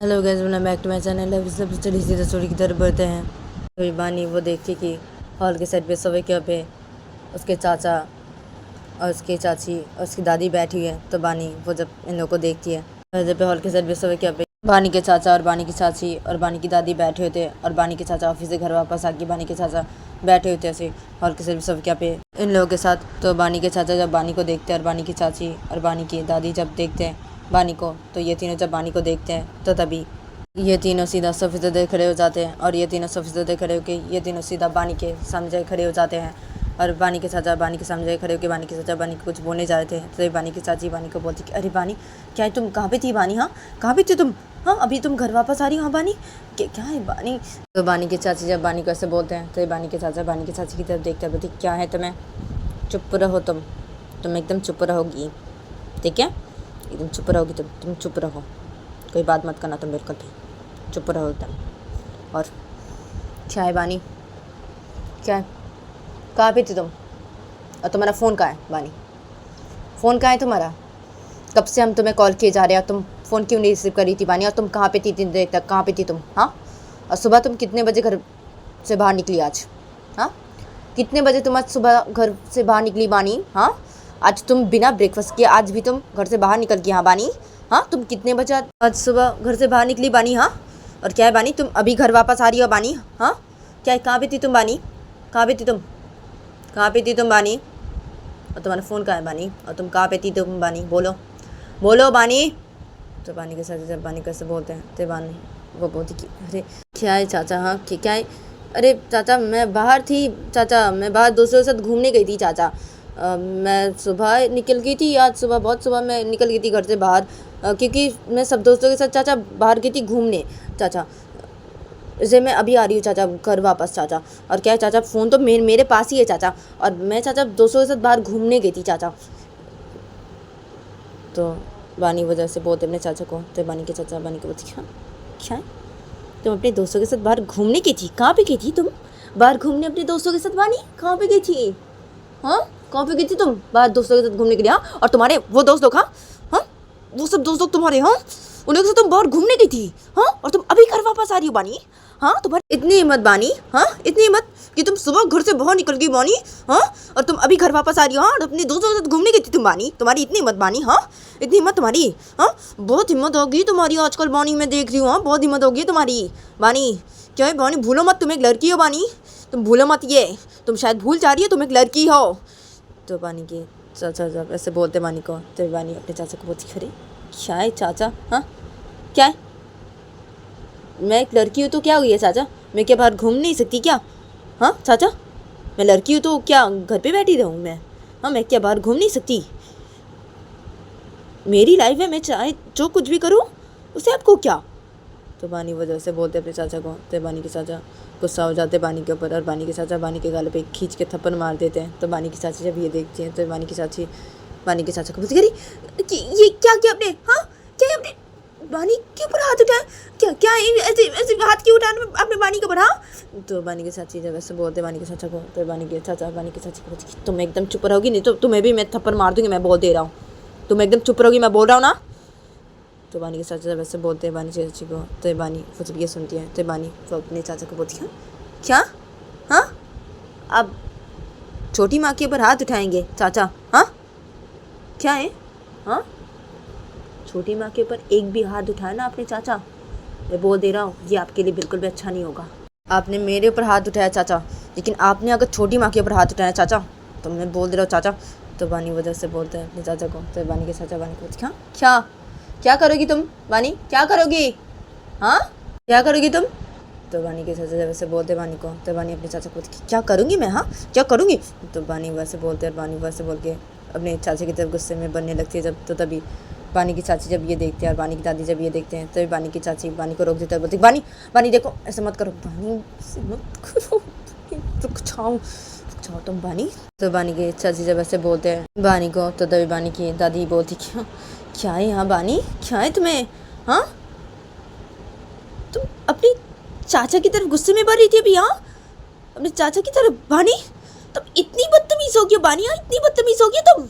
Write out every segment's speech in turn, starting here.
Hello guys, welcome back to my channel. अब सब सीधे स्टोरी की तरफ बढ़ते हैं। तो बानी वो देखती कि हॉल के साइड पे सोफे के पे उसके चाचा और उसकी चाची और उसकी दादी बैठी हुई है। तो बानी वो जब इन लोगों को देखती है, जब हॉल के साइड पे सोफे के पे बानी के चाचा और बानी की चाची और बानी की दादी बैठे होते हैं और बानी के चाचा ऑफिस से घर वापस आके बानी के चाचा बैठे होते हैं ऐसे हॉल के साइड पे सोफे पे इन लोगों के साथ। तो बानी के चाचा जब बानी को देखते हैं और बानी की चाची और बानी की दादी जब देखते हैं बानी को, तो ये तीनों जब बानी को देखते हैं तो तभी ये तीनों सीधा सोफे से खड़े हो जाते हैं और ये तीनों सोफे से खड़े होकर ये तीनों सीधा बानी के सामने जाके खड़े हो जाते हैं और बानी के चाचा बानी के सामने जाके खड़े होकर बानी के चाचा बानी को कुछ बोलने जा रहे थे। तो बानी की चाची बानी को बोलती कि अरे बानी, क्या है तुम कहाँ पे थी बानी? हाँ, कहाँ पे थी तुम? हाँ, अभी तुम घर वापस आ रही हो? हाँ बानी, क्या है बानी? तो बानी के चाची जब बानी को ऐसे बोलते हैं तो बानी के चाचा बानी की चाची की तरफ देखते हैं, बोलती क्या है तुम्हें? चुप रहो तुम एकदम चुप रहोगी, ठीक है? एकदम चुप रहोगी तुम चुप रहो, कोई बात मत करना तुम बिल्कुल भी, चुप रहो एकदम। और क्या है बानी, क्या है, कहाँ पे थी तुम? और तुम्हारा फ़ोन कहाँ है बानी? फ़ोन कहाँ है तुम्हारा? कब से हम तुम्हें कॉल किए जा रहे हैं, तुम फ़ोन क्यों नहीं रिसीव कर रही थी बानी? और तुम कहाँ पे थी इतनी देर तक, कहाँ पे थी तुम? हाँ, और सुबह तुम कितने बजे घर से बाहर निकली आज? हाँ, कितने बजे तुम आज सुबह घर से बाहर निकली बानी? हाँ, आज तुम बिना ब्रेकफास्ट किए आज भी तुम घर से बाहर निकल गई? हाँ बानी, हाँ, तुम कितने बजे आज सुबह घर से बाहर निकली बानी? हाँ, और क्या है बानी, तुम अभी घर वापस आ रही हो बानी? हाँ, क्या है, कहाँ पे थी तुम बानी? कहाँ पे थी तुम? कहाँ पे थी तुम बानी? और तुम्हारा फ़ोन कहाँ है बानी? और तुम कहाँ पे थी तुम बानी? बोलो बोलो बानी। तो बानी के साथ जब बानी कैसे बोलते हैं तो बानी वो बोलती कि अरे क्या है चाचा? हाँ, क्या है? अरे चाचा मैं बाहर थी, चाचा मैं बाहर दोस्तों के साथ घूमने गई थी चाचा। मैं सुबह निकल गई थी, आज सुबह बहुत सुबह मैं निकल गई थी घर से बाहर, क्योंकि मैं सब दोस्तों के साथ चाचा बाहर गई थी घूमने चाचा। इसे मैं अभी आ रही हूँ चाचा घर वापस चाचा। और क्या है चाचा, फ़ोन तो मेरे पास ही है चाचा, और मैं चाचा दोस्तों के साथ बाहर घूमने गई थी चाचा। तो बानी वजह से बोलते अपने चाचा को, तो बानी के चाचा बानी को बोलती क्या है, तुम अपने दोस्तों के साथ बाहर घूमने गई थी? कहाँ पे गई थी तुम बाहर घूमने अपने दोस्तों के साथ बानी? कहाँ पे गई थी? हाँ, कहाँ पे गई थी तुम बाहर दोस्तों के साथ घूमने के लिए? हाँ, और तुम्हारे वो दोस्त लोग, हाँ हाँ, वो सब दोस्त लोग तुम्हारे, हाँ, उन्हीं के साथ तुम बाहर घूमने गई थी? हाँ, और तुम अभी घर वापस आ रही हो बानी? हाँ, तुम्हारी इतनी हिम्मत बानी? हाँ, इतनी हिम्मत कि तुम सुबह घर से बाहर निकल गई बानी? हाँ, और तुम अभी घर वापस आ रही हो? हाँ, और अपने दोस्तों के साथ घूमने गई थी तुम बानी? तुम्हारी इतनी हिम्मत बानी? हाँ, इतनी हिम्मत तुम्हारी? हाँ, बहुत हिम्मत होगी तुम्हारी आजकल बानी, मैं देख रही हूँ। हाँ, बहुत हिम्मत होगी तुम्हारी बानी। क्या है बानी, भूलो मत तुम एक लड़की हो बानी, तुम भूलो मत, ये तुम शायद भूल जा रही हो तुम एक लड़की हो। तो बानी की चाचा जब ऐसे बोलते बानी को, तो बानी अपने चाचा को बोलती अरे क्या है चाचा? हाँ, क्या है, मैं एक लड़की हूँ तो क्या हुई है चाचा? मैं क्या बाहर घूम नहीं सकती क्या? हाँ चाचा, मैं लड़की हूँ तो क्या घर पे बैठी रहूँ मैं? हाँ, मैं क्या बाहर घूम नहीं सकती? मेरी लाइफ है, मैं चाहे जो कुछ भी करूँ उसे आपको क्या? तो बानी वजह से बोलते अपने चाचा को, तो बानी के चाचा गुस्सा हो जाते बानी के ऊपर और बानी के चाचा बानी के गाल पे खींच के थप्पड़ मार देते हैं। तो बानी की चाची जब ये देखती हैं तो बानी की चाची बानी के चाचा को बोलती अरे ये क्या किया आपने? हाँ, क्या है आपने? बानी के ऊपर हाथ उठाया? क्या ऐसे ऐसे हाथ क्यों उठाया आपने बानी के ऊपर? हाँ, तो बानी के चाची जब ऐसे बोलते बानी के चाचा को, तो बानी के चाचा बानी के चाची को बोलती तुम एकदम चुप रहोगी, नहीं तो तुम्हें भी मैं थप्पड़ मार दूंगी, मैं बोल दे रहा हूँ, तुम एकदम चुप रहोगी, मैं बोल रहा हूँ ना। तो बानी के चाचा जब ऐसे बोलते हैं बानी चाची को, तो बानी वो जब ये सुनती है तो बानी वो अपने चाचा को बोलती है क्या? हाँ, अब छोटी माँ के ऊपर हाथ उठाएंगे चाचा? हाँ, क्या है? हाँ, छोटी माँ के ऊपर एक भी हाथ उठाया ना आपने चाचा, मैं बोल दे रहा हूँ ये आपके लिए बिल्कुल भी अच्छा नहीं होगा। आपने मेरे ऊपर हाथ उठाया चाचा, लेकिन आपने अगर छोटी माँ के ऊपर हाथ उठाया चाचा तो मैं बोल दे रहा हूँ चाचा। तो बानी वजह से बोलते हैं अपने चाचा को, तो बानी के चाचा बानी को क्या क्या क्या करोगी तुम बानी? क्या करोगी? हाँ, क्या करोगी तुम? तो बानी के चाचा जब वैसे बोलते बानी को, तो बानी अपने चाचा को क्या करूँगी मैं? हाँ, क्या करूँगी? तो बानी वैसे बोलते हैं, बानी वैसे बोल के अपने चाचा की तरफ गुस्से में बनने लगती है जब। तो तभी बानी की चाची जब ये देखते हैं और बानी की दादी जब ये देखते हैं, तभी बानी की चाची बानी को रोक देते हैं, बोलती बानी बानी देखो ऐसे मत करो बानी, ऐसे मत करो, रुक जाओ तुम बानी। तो बानी के चाची जब ऐसे बोलते हैं बानी को, तो तभी बानी की दादी बोलती क्या है? हाँ बानी, क्या है तुम्हें? हाँ, तुम अपनी चाचा की तरफ गुस्से में बढ़ रही थी अभी? हाँ, अपने चाचा की तरफ बानी, तुम इतनी बदतमीज हो गई बानी? हाँ, इतनी बदतमीज हो गई तुम?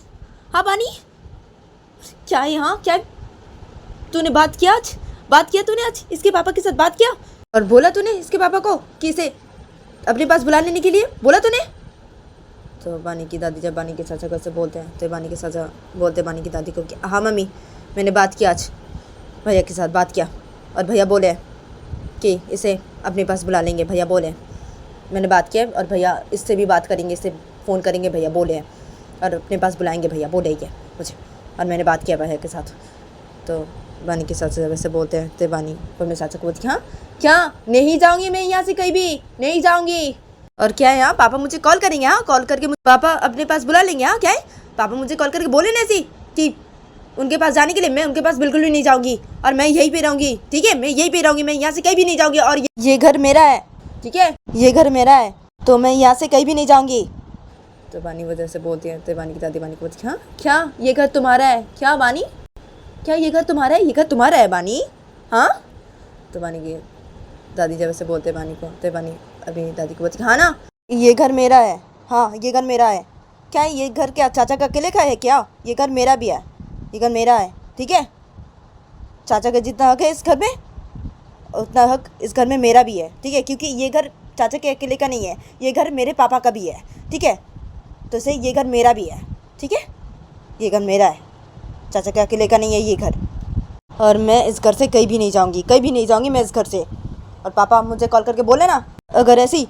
हाँ बानी, क्या है? हाँ, क्या है? तूने बात किया आज बात किया तूने आज इसके पापा के साथ बात किया और बोला तूने इसके पापा को कि इसे अपने पास बुला लेने के लिए बोला तूने? तो बानी की दादी जब बानी के चाचा को से बोलते हैं तो बानी के चाचा बोलते बानी की दादी को कि हाँ मम्मी, मैंने बात किया आज भैया के साथ बात किया और भैया बोले कि इसे अपने पास बुला लेंगे। भैया बोले मैंने बात किया और भैया इससे भी बात करेंगे, इससे फ़ोन करेंगे, भैया बोले हैं और अपने पास बुलाएंगे, भैया बोले ही मुझे और मैंने बात किया भैया के साथ। तो बानी के चाचा वैसे बोलते हैं तो बानी पर मेरे चाचा को बोलती हाँ क्या नहीं जाऊँगी मैं यहाँ से कहीं भी नहीं जाऊँगी। और क्या है यहाँ पापा मुझे कॉल करेंगे, हाँ कॉल करके पापा अपने पास बुला लेंगे, हाँ क्या है पापा मुझे कॉल करके बोले ना ऐसी कि उनके पास जाने के लिए। मैं उनके पास बिल्कुल भी नहीं जाऊँगी और मैं यहीं पे रहूँगी, ठीक है, मैं यहीं पे रहूँगी, मैं यहाँ से कहीं भी नहीं जाऊँगी और ये घर मेरा है, ठीक है, ये घर मेरा है तो मैं यहाँ से कहीं भी नहीं जाऊँगी। तो बानी वजह से बोलती है तो बानी की दादी बानी को बोलती हाँ क्या ये घर तुम्हारा है क्या बानी, क्या ये घर तुम्हारा है, ये घर तुम्हारा है बानी, हाँ। तो बानी की दादी जब से बोलते बानी को तो बानी अभी दादी को बोलती हाँ ना ये घर मेरा है, हाँ ये घर मेरा है। क्या ये घर क्या चाचा का अकेले का है क्या, ये घर मेरा भी है, ये घर मेरा है, ठीक है। चाचा का जितना हक है इस घर में उतना हक इस घर में मेरा भी है, ठीक है, क्योंकि ये घर चाचा के अकेले का नहीं है, ये घर मेरे पापा का भी है, ठीक है। तो इसे ये घर मेरा भी है, ठीक है, ये घर मेरा है, चाचा के अकेले का नहीं है ये घर। और मैं इस घर से कहीं भी नहीं जाऊंगी, कहीं भी नहीं जाऊंगी मैं इस घर से। और पापा मुझे कॉल करके बोले ना अगर ऐसी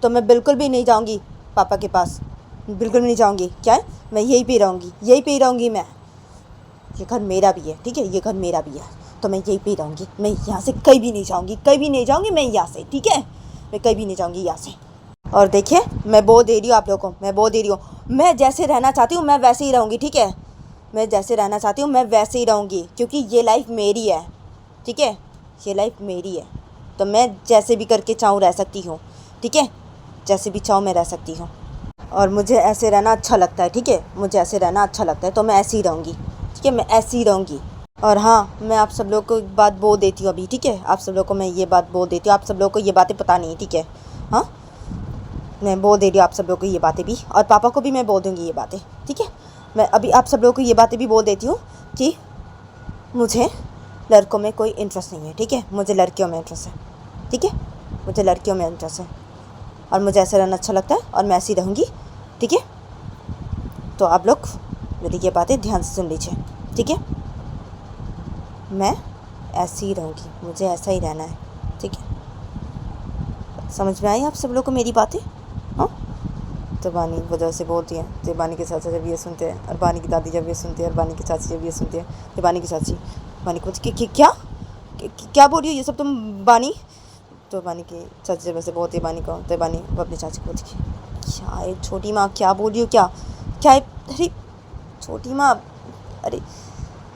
तो मैं बिल्कुल भी नहीं जाऊंगी पापा के पास, बिल्कुल भी नहीं जाऊंगी। क्या है मैं यहीं पे रहूँगी, यहीं पे रहूँगी मैं, ये घर मेरा भी है, ठीक है, ये घर मेरा भी है तो मैं यहीं पे रहूँगी, मैं यहाँ से कहीं भी नहीं जाऊँगी, कहीं भी नहीं जाऊँगी मैं यहाँ से, ठीक है, मैं कहीं भी नहीं जाऊँगी यहाँ से। और देखिए मैं बोल दे रही हूँ आप लोगों को, मैं बोल दे रही हूँ मैं जैसे रहना चाहती हूँ मैं वैसे ही रहूँगी, ठीक है, मैं जैसे रहना चाहती हूँ मैं वैसे ही रहूँगी क्योंकि ये लाइफ मेरी है, ठीक है, ये लाइफ मेरी है तो मैं जैसे भी करके चाहूँ रह सकती हूँ, ठीक है, जैसे भी चाहूँ मैं रह सकती हूँ और मुझे ऐसे रहना अच्छा लगता है, ठीक है, मुझे ऐसे रहना अच्छा लगता है तो मैं ऐसे ही रहूँगी, ठीक है, मैं ऐसे ही रहूँगी। और हाँ मैं आप सब लोग को एक बात बोल देती हूँ अभी, ठीक है, आप सब लोग को मैं ये बात बोल देती हूँ, आप सब लोग को ये बातें पता नहीं, ठीक है, हाँ मैं बोल दे रही हूँ आप सब लोग को ये बातें भी और पापा को भी मैं बोल दूँगी ये बातें, ठीक है। मैं अभी आप सब लोग को ये बातें भी बोल देती हूँ कि मुझे लड़कों में कोई इंटरेस्ट नहीं है, ठीक है, मुझे लड़कियों में इंटरेस्ट है, ठीक है, मुझे लड़कियों में इंटरेस्ट है और मुझे ऐसे रहना अच्छा लगता है और मैं ऐसी रहूँगी, ठीक है। तो आप लोग मेरी ये बातें ध्यान से सुन लीजिए, ठीक है, मैं ऐसी ही रहूँगी, मुझे ऐसा ही रहना है, ठीक है। समझ में आई आप सब लोग को मेरी बातें, हाँ। तो बानी वजह से बोलती हैं तो बानी के चाचा जब ये सुनते हैं और बानी की दादी जब ये सुनती है और बानी की चाची जब ये सुनती है तो बानी की चाची बानी को क्या क्या बोल रही हो ये सब तुम बानी। तो बानी की चाची जब ऐसे बोलती है बानी को तो बानी वो अपनी चाची को बोलती क्या है छोटी माँ क्या बोल रही हो, क्या क्या है, अरे छोटी माँ, अरे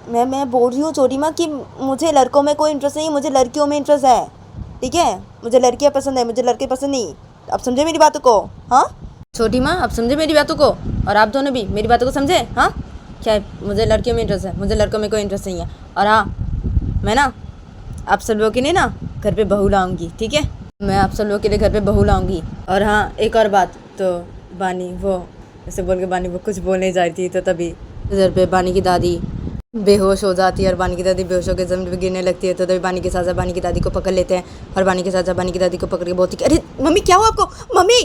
मैं बोल रही हूँ छोटी माँ कि मुझे लड़कों में कोई इंटरेस्ट नहीं, मुझे लड़कियों में इंटरेस्ट है, ठीक है, मुझे लड़कियाँ पसंद है, मुझे लड़के पसंद नहीं। आप समझे मेरी बातों को, हाँ छोटी माँ आप समझे मेरी बातों को और आप दोनों भी मेरी बातों को समझे, हाँ। क्या है मुझे लड़कियों में इंटरेस्ट है, मुझे लड़कों में कोई इंटरेस्ट नहीं है। और हाँ मैं ना आप सब लोगों के लिए ना घर पे बहू लाऊंगी, ठीक है, मैं आप सब लोगों के लिए घर पे बहू लाऊंगी। और हाँ एक और बात, तो बानी वो ऐसे बोल के बानी वो कुछ बोलने जा रही थी तो तभी इधर पे बानी की दादी बेहोश हो जाती है और बानी की दादी बेहोश होकर ज़मीन पे गिरने लगती है। तो तभी बानी के चाचा बानी की दादी को पकड़ लेते हैं और बानी के चाचा बानी की दादी को पकड़ के बोलती है अरे मम्मी क्या हुआ आपको मम्मी।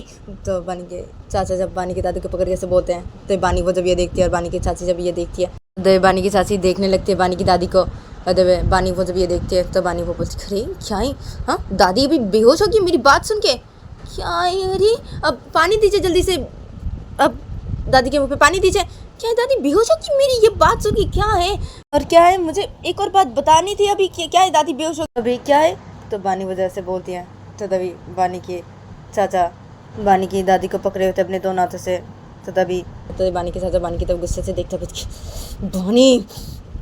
तो बानी के चाचा जब बानी की दादी को पकड़ के ऐसे बोलते हैं तो बानी वो जब ये देखती है और बानी की चाची जब ये देखती है तो बानी की चाची देखने लगती है बानी की दादी को और जब बानी वो जब ये देखती है तो बानी वो बोलती है अरे क्या है, हाँ दादी अभी बेहोश होगी मेरी बात सुन के, क्या है, अरे अब पानी दीजिए जल्दी से, अब दादी के मुँह पे पानी दीजिए। क्या है दादी बेहोश होगी मेरी ये बात सुन के, क्या है और क्या है मुझे एक और बात बतानी थी अभी, क्या है दादी बेहोश हो अभी क्या है। तो बानी वजह से बोलती हैं तो तभी बानी के चाचा बानी की दादी को पकड़े होते अपने दोनों हाथों से। तो तभी तो बानी के चाचा बानी की तब गुस्से से देखता बानी।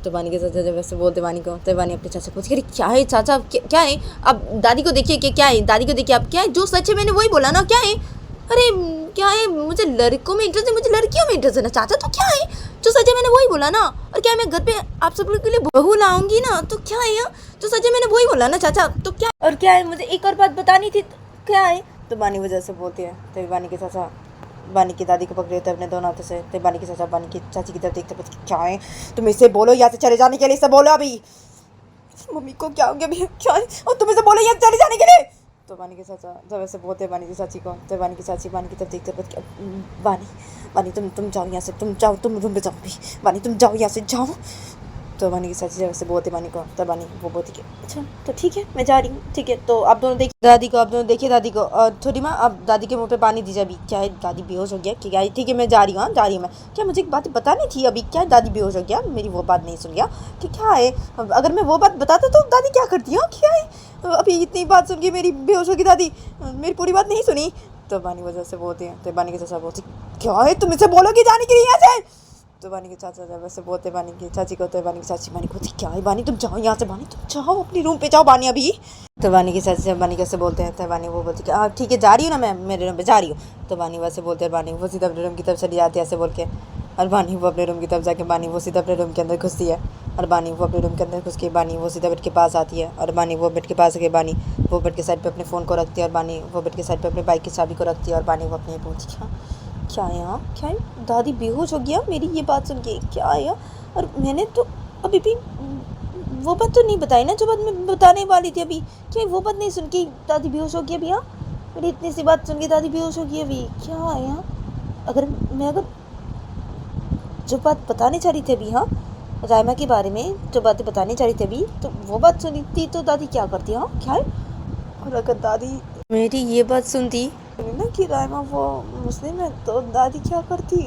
तो बानी के चाचा जब वैसे बोलते बानी को तो बानी अपने चाचा पूछ के क्या है चाचा क्या है, अब दादी को देखिए कि क्या है, दादी को देखिए अब क्या है, जो सच है मैंने वही बोला ना, क्या है, अरे क्या है मुझे लड़कों में इंटरेस्ट है, मुझे लड़कियों में इंटरेस्ट है ना चाचा, तो क्या है जो सच है मैंने वही बोला ना। और क्या है मैं घर पे आप सब लोग के लिए बहू लाऊंगी ना, तो क्या है यार जो सच है मैंने वही बोला ना चाचा, तो क्या और क्या है मुझे एक और बात बतानी थी, तो क्या है। तो बानी वजह से बोलती है तो बानी के चाचा बानी की दादी को पकड़े होते अपने दोनों हाथों से। तो बानी के चाचा बानी की चाची की तरफ देखते क्या है तुम इससे बोलो या तो चले जाने के लिए इससे बोलो अभी, मम्मी को क्या हो गया भैया, क्या है? और तुम्हें से बोला यहाँ चले जाने के लिए। तो बानी के चाचा जब ऐसे बोलते बानी की चाची को, तो बानी की चाची बानी की तरफ देखते बच बानी बानी तुम जाओ यहाँ से, तुम जाओ, तुम रूम पे जाओ भी, बानी तुम जाओ यहाँ से, जाओ। तो बानी की चाची जब ऐसे बोलते बानी को, तब बानी वो बोलती कि अच्छा तो ठीक है मैं जा रही हूँ, ठीक है। तो आप दोनों देखिए दादी को, आप दोनों देखिए दादी को। और थोड़ी माँ आप दादी के मुंह पे पानी दीजिए अभी। क्या है, दादी बेहोश हो गया क्या? ठीक है मैं जा रही हूँ, जा रही हूँ मैं। क्या मुझे एक बात बतानी थी अभी, क्या दादी बेहोश हो गया, मेरी वो बात नहीं सुन गया कि क्या है? अगर मैं वो बात बताता तो दादी क्या करती है? क्या है अभी इतनी बात सुन के मेरी बेहोश होगी दादी, मेरी पूरी बात नहीं सुनी। तो बानी वजह से बोलते हैं, तो बानी के चाचा बोलते क्या है तुम इसे बोलोगे जाने के लिए यहाँ से। तो बानी के चाचा जब वैसे बोलते बानी की चाची को, तो बानी की चाची बानी को क्या है बानी तुम जाओ यहाँ से, बानी तुम जाओ अपनी रूम पे जाओ बानी अभी। तो बानी की चाची बानी कैसे बोलते हैं, तो बानी वो बोलती कि हाँ ठीक है जा रही हूँ ना मैं, मेरे रूम पे जा रही हूँ। तो बानी वैसे बोलते हैं, बानी वो सीधा अपने रूम की तरफ चली जाती है ऐसे बोल के। और बानी वो अपने रूम की तरफ जाके बानी वो सीधा अपने रूम के अंदर घुसती है। और बानी वो अपने रूम के अंदर घुस के बानी वो सीधा बेड के पास आती है। और बानी वो बेड के पास आके बानी वो बेड के साइड पे अपने फ़ोन को रखती है। और बानी वो बेड के साइड पे अपने बाइक की चाबी को रखती है। और बानी वो अपने बोलती है क्या है यहाँ, क्या है दादी बेहोश हो गया मेरी ये बात सुन के, क्या है? और मैंने तो अभी भी वो बात तो नहीं बताई ना जो बात मैं बताने वाली थी अभी। क्या वो बात नहीं सुन के दादी बेहोश हो गई अभी? यहाँ मेरी इतनी सी बात सुन के दादी बेहोश हो गई अभी, क्या है यहाँ? अगर जो बात बताने चाह रही थी अभी, हाँ रायमा के बारे में जो बातें बताने चाह रही थी अभी, तो वो बात सुनी थी तो दादी क्या करती? हाँ क्या है? और अगर दादी मेरी ये बात सुनती ना कि रायमा वो मुस्लिम है, तो दादी क्या करती?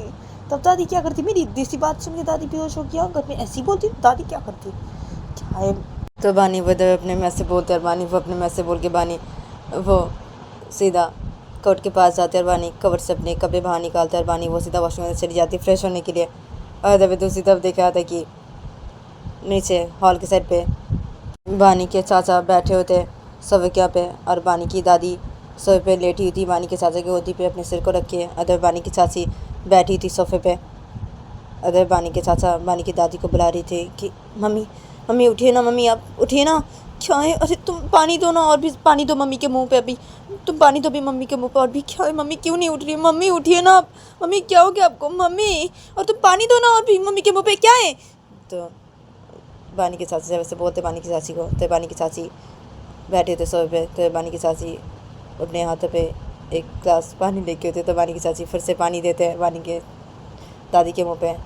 तब दादी क्या करती? मेरी इतनी सी बात सुन के दादी बेहोश हो गया, अगर मैं ऐसी बोलती तो दादी क्या करती? क्या है? तो बानी वो अपने में से बोलते और बानी वो अपने में से बोल के बानी वो सीधा कोर्ट के पास जाते और बानी कवर से अपने कपड़े बाहर निकालते और बानी वो सीधा वॉशरूम में चली जाती फ्रेश होने के लिए। और तभी दूसरी तरफ देखा था कि नीचे हॉल के साइड पे बानी के चाचा बैठे होते सोफे पे। और बानी की दादी सोफे पे लेटी हुई थी, बानी के चाचा की गोदी पे अपने सिर को रखे। अदर बानी की चाची बैठी थी सोफे पे। अदर बानी के चाचा बानी की दादी को बुला रही थी कि मम्मी मम्मी उठिए ना, मम्मी आप उठिए ना, क्या है? अरे तुम पानी दो ना, और भी पानी दो मम्मी के मुंह पे, अभी तुम पानी दो भी मम्मी के मुंह पे, और भी क्या है? मम्मी क्यों नहीं उठ रही? मम्मी उठिए ना आप, मम्मी क्या हो गया आपको मम्मी? और तुम पानी दो ना और भी मम्मी के मुंह पे, क्या है? तो बानी के चाची वैसे बोलते बानी की चाची को, तो बानी की चाची बैठे थे सोफे पे। तो बानी की चाची अपने हाथों पे एक ग्लास पानी लेके होते, तो बानी की चाची फिर से पानी देते हैं बानी के दादी के मुंह पे।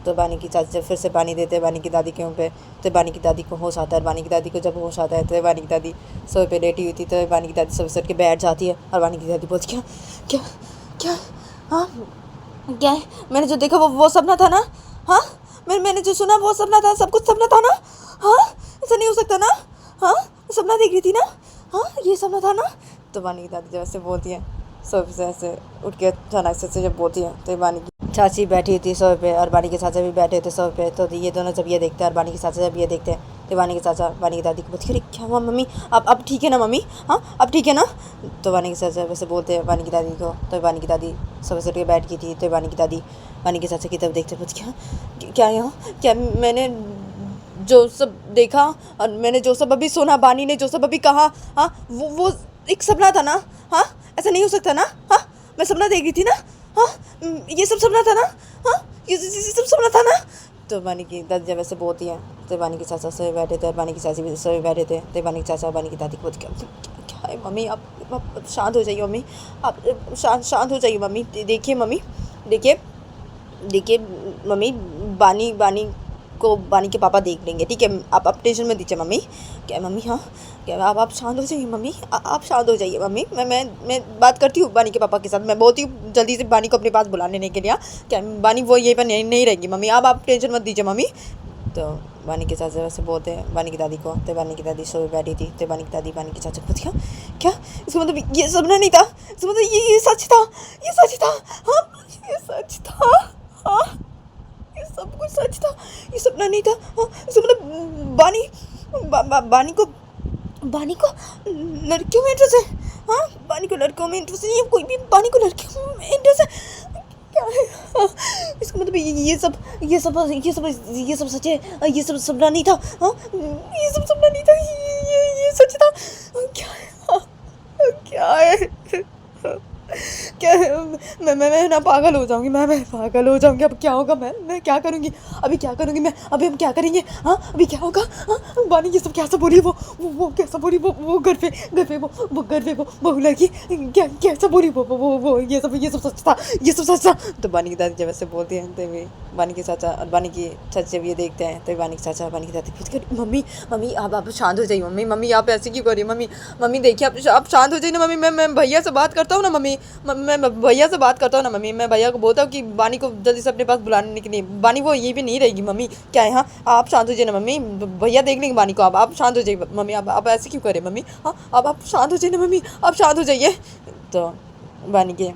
तो बानी की चाची जब फिर से पानी देते हैं बानी की दादी के मुंह पे, तो बानी की दादी को होश आता है। बानी की दादी को जब होश आता है तो बानी की दादी सोफे पे लेटी हुई थी। तो बानी की दादी सब के बैठ जाती है और बानी की दादी बोलती क्या क्या क्या हाँ क्या है? मैंने जो देखा वो सपना था ना? हाँ मैंने जो सुना वो सपना था, सब कुछ सपना था ना? हाँ ऐसा नहीं हो सकता ना? हाँ सपना देख रही थी ना? हाँ ये सपना था ना? तो बानी की दादी जब ऐसे बोलती है सोफे से ऐसे उठ के अचानक से जब बोलती है, तो बानी की चाची बैठी थी सोफे पे और बानी के चाचा भी बैठे थे सोफे पे। तो ये दोनों जब ये देखते हैं और बानी के चाचा जब ये देखते हैं, तो बानी के चाचा बानी की दादी को बोलते अरे क्या हुआ मम्मी, अब ठीक है ना मम्मी? हाँ अब ठीक है ना? तो बानी के चाचा वैसे बोलते हैं बानी की दादी को। तो बानी की दादी सोफे से उठ के बैठ गई थी। तो बानी की दादी बानी के चाचा की तरफ देखते बोलते क्या यहाँ क्या मैंने जो सब देखा और मैंने जो सब अभी सुना, बानी ने जो सब अभी कहा, हाँ वो एक सपना था ना? हाँ ऐसा नहीं हो सकता ना? हाँ मैं सपना देख रही थी ना? हाँ ये सब सपना था ना? हाँ ये सब सपना था ना? तो बानी की दादी जब ऐसे बोलती है, तो बानी के चाचा से बैठे थे और बानी की चाची भी से बैठे थे। तो बानी के चाचा बानी की दादी को बोलते क्या है मम्मी, आप शांत हो जाइए मम्मी, आप शांत हो जाइए मम्मी। देखिए मम्मी, देखिए मम्मी, बानी को बानी के पापा देख लेंगे, ठीक है? आप टेंशन मत दीजिए मम्मी। क्या मम्मी? हाँ क्या आप शांत हो जाइए मम्मी, आप शांत हो जाइए मम्मी। मैं बात करती हूँ बानी के पापा के साथ, मैं बोलती हूँ जल्दी से बानी को अपने पास बुला लेने के लिए। क्या बानी वो यहीं पर नहीं रहेंगी मम्मी, आप टेंशन मत दीजिए मम्मी। तो बानी के चाचा वैसे बोलते हैं बानी की दादी को। तो बानी की दादी सोए बैठी थी। तो बानी की दादी बानी के चाचा को क्या इसका मतलब ये सपना नहीं था, इसका मतलब ये सच था, ये सच था। हाँ ये सच था, हाँ ये सब कुछ सच था, ये सपना नहीं था। हाँ इसका मतलब बानी को लड़कियों में इंटरेस्ट है। हाँ बानी को लड़कियों में इंटरेस्ट नहीं है, कोई भी बानी को लड़कियों में इंटरेस्ट है, क्या है? हाँ, इसका मतलब ये सब सच है, ये सब सपना नहीं था। हाँ ये सब सपना नहीं था, ये सच था। क्या है? हाँ, क्या है? क्या है? मैं ना पागल हो जाऊँगी, मैं पागल हो जाऊँगी। अब क्या होगा, मैं क्या करूँगी, अभी क्या करूँगी मैं, अभी हम क्या करेंगे, हाँ अभी क्या होगा, हाँ बानी ये सब कैसा बोली, वो कैसा बोली, वो घर पे वो घर पे वो बहू लगी, क्या कैसा बोली, वो ये सब सच था, ये सब सच था। तो बानी की दादी जब ऐसे बोलती है तो वे बानी के चाचा और बानी की चाची जब ये देखते हैं तो बानी के चाचा और बानी की दादी पूछती है, मम्मी आप शांत हो जाइए, मम्मी आप ऐसे क्यों कर रही है, मम्मी देखिए आप शांत हो जाइए ना मम्मी, मैं भैया से बात करता हूँ ना मम्मी, मैं भैया से बात करता हूँ ना मम्मी, मैं भैया को बोलता हूँ कि बानी को जल्दी से अपने पास बुलाने के लिए, बानी वो ये भी नहीं रहेगी मम्मी, क्या है, हाँ आप शांत हो जाइए ना मम्मी, भैया देख लेंगे बानी को, आप शांत हो जाइए मम्मी, आप ऐसे क्यों करें मम्मी, हाँ आप शांत हो जाइए ना मम्मी, आप शांत हो जाइए। तो बानी के